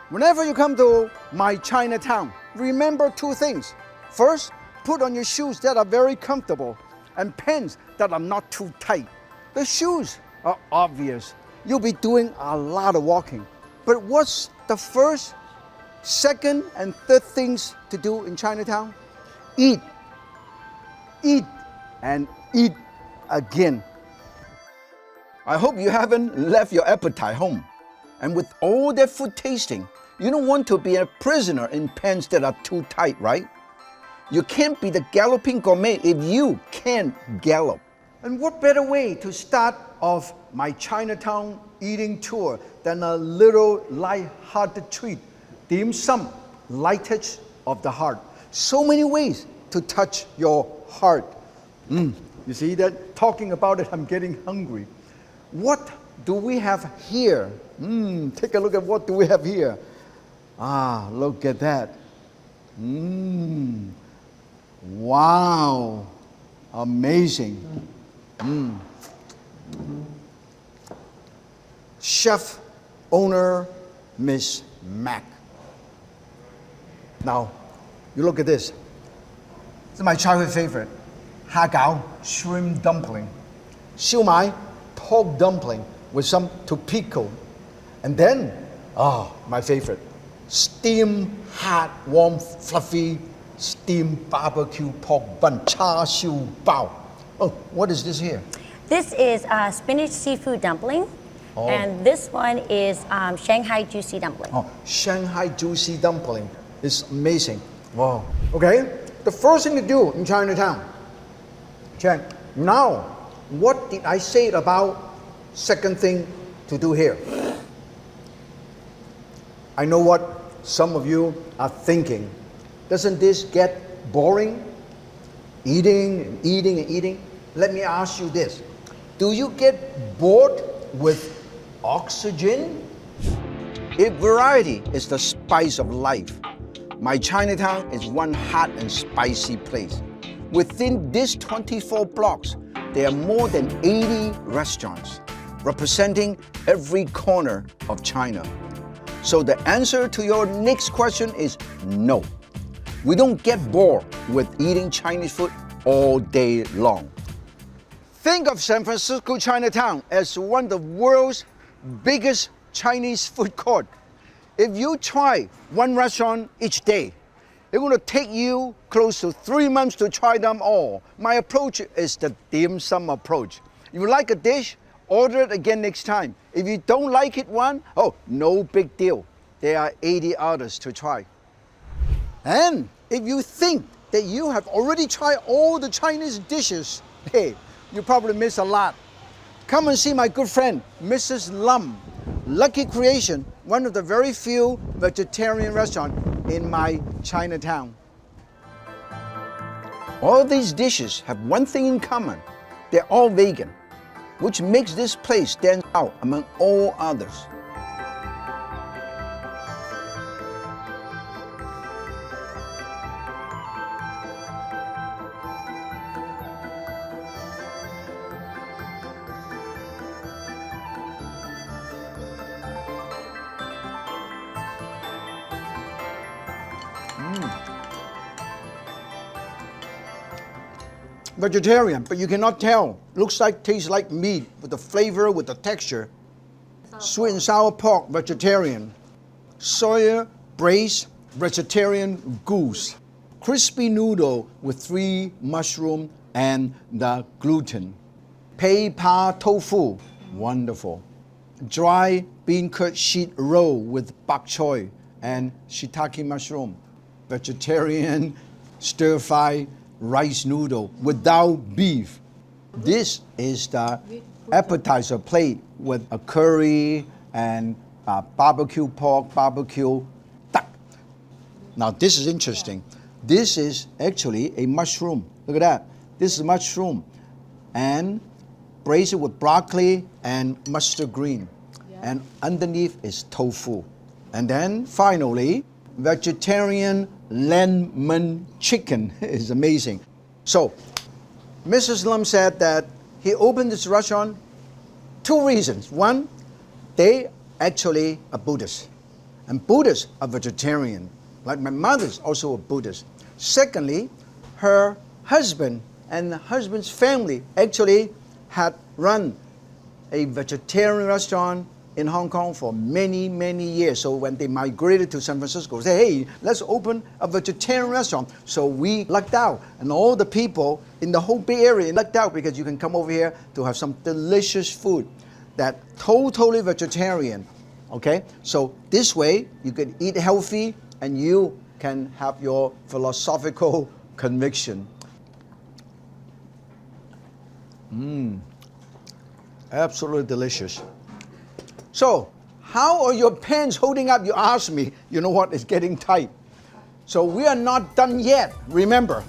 Whenever you come to my Chinatown, remember two things. First, put on your shoes that are very comfortable and pants that are not too tight. The shoes are obvious. You'll be doing a lot of walking. But what's the first, second, and third things to do in Chinatown? Eat. Eat and eat again. I hope you haven't left your appetite home. And with all that food tasting, you don't want to be a prisoner in pants that are too tight, right? You can't be the galloping gourmet if you can't gallop. And what better way to start off my Chinatown eating tour than a little light-hearted treat, dim sum, light touch of the heart. So many ways to touch your heart. You see that? Talking about it, I'm getting hungry. What do we have here? Take a look at what do we have here. Look at that. Wow, amazing. Chef, owner, Miss Mac. Now, you look at this. This is my childhood favorite. Ha Gao, shrimp dumpling. Siu Mai, pork dumpling with some topiko. And then, my favorite, steamed, hot, warm, fluffy, steamed barbecue pork bun, char siu bao. Oh, what is this here? This is spinach seafood dumpling. And this one is Shanghai juicy dumpling. Shanghai juicy dumpling. It's amazing. Wow. Okay, the first thing to do in Chinatown. Check. Now, what did I say about second thing to do here? I know what some of you are thinking. Doesn't this get boring? Eating and eating and eating? Let me ask you this. Do you get bored with oxygen? If variety is the spice of life, my Chinatown is one hot and spicy place. Within these 24 blocks, there are more than 80 restaurants representing every corner of China. So the answer to your next question is no. We don't get bored with eating Chinese food all day long. Think of San Francisco Chinatown as one of the world's biggest Chinese food court. If you try one restaurant each day, it's going to take you close to 3 months to try them all. My approach is the dim sum approach. If you like a dish, order it again next time. If you don't like it no big deal. There are 80 others to try. And if you think that you have already tried all the Chinese dishes, hey, you probably miss a lot. Come and see my good friend, Mrs. Lam. Lucky Creation, one of the very few vegetarian restaurants in my Chinatown. All these dishes have one thing in common. They're all vegan, which makes this place stand out among all others. Vegetarian, but you cannot tell. Looks like, tastes like meat with the flavor, with the texture. Sweet and sour pork, vegetarian. Soya braised, vegetarian goose. Crispy noodle with 3 mushroom and the gluten. Pei pa tofu, wonderful. Dry bean curd sheet roll with bok choy and shiitake mushroom. Vegetarian stir-fry rice noodle without beef. This is the appetizer plate with a curry and barbecue pork, barbecue duck. Now this is interesting. This is actually a mushroom. Look at that. This is mushroom and braise it with broccoli and mustard green. And underneath is tofu. And then finally, vegetarian lemon chicken is amazing. So, Mrs. Lam said that he opened this restaurant 2 reasons. One, they actually are Buddhists. And Buddhists are vegetarian. Like my mother's also a Buddhist. Secondly, her husband and the husband's family actually had run a vegetarian restaurant in Hong Kong for many, many years. So when they migrated to San Francisco, they said, hey, let's open a vegetarian restaurant. So we lucked out. And all the people in the whole Bay Area lucked out because you can come over here to have some delicious food that totally vegetarian. Okay? So this way, you can eat healthy and you can have your philosophical conviction. Absolutely delicious. So, how are your pants holding up? You ask me. You know what? It's getting tight. So we are not done yet. Remember,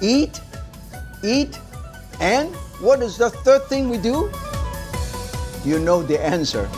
eat, and what is the third thing we do? You know the answer.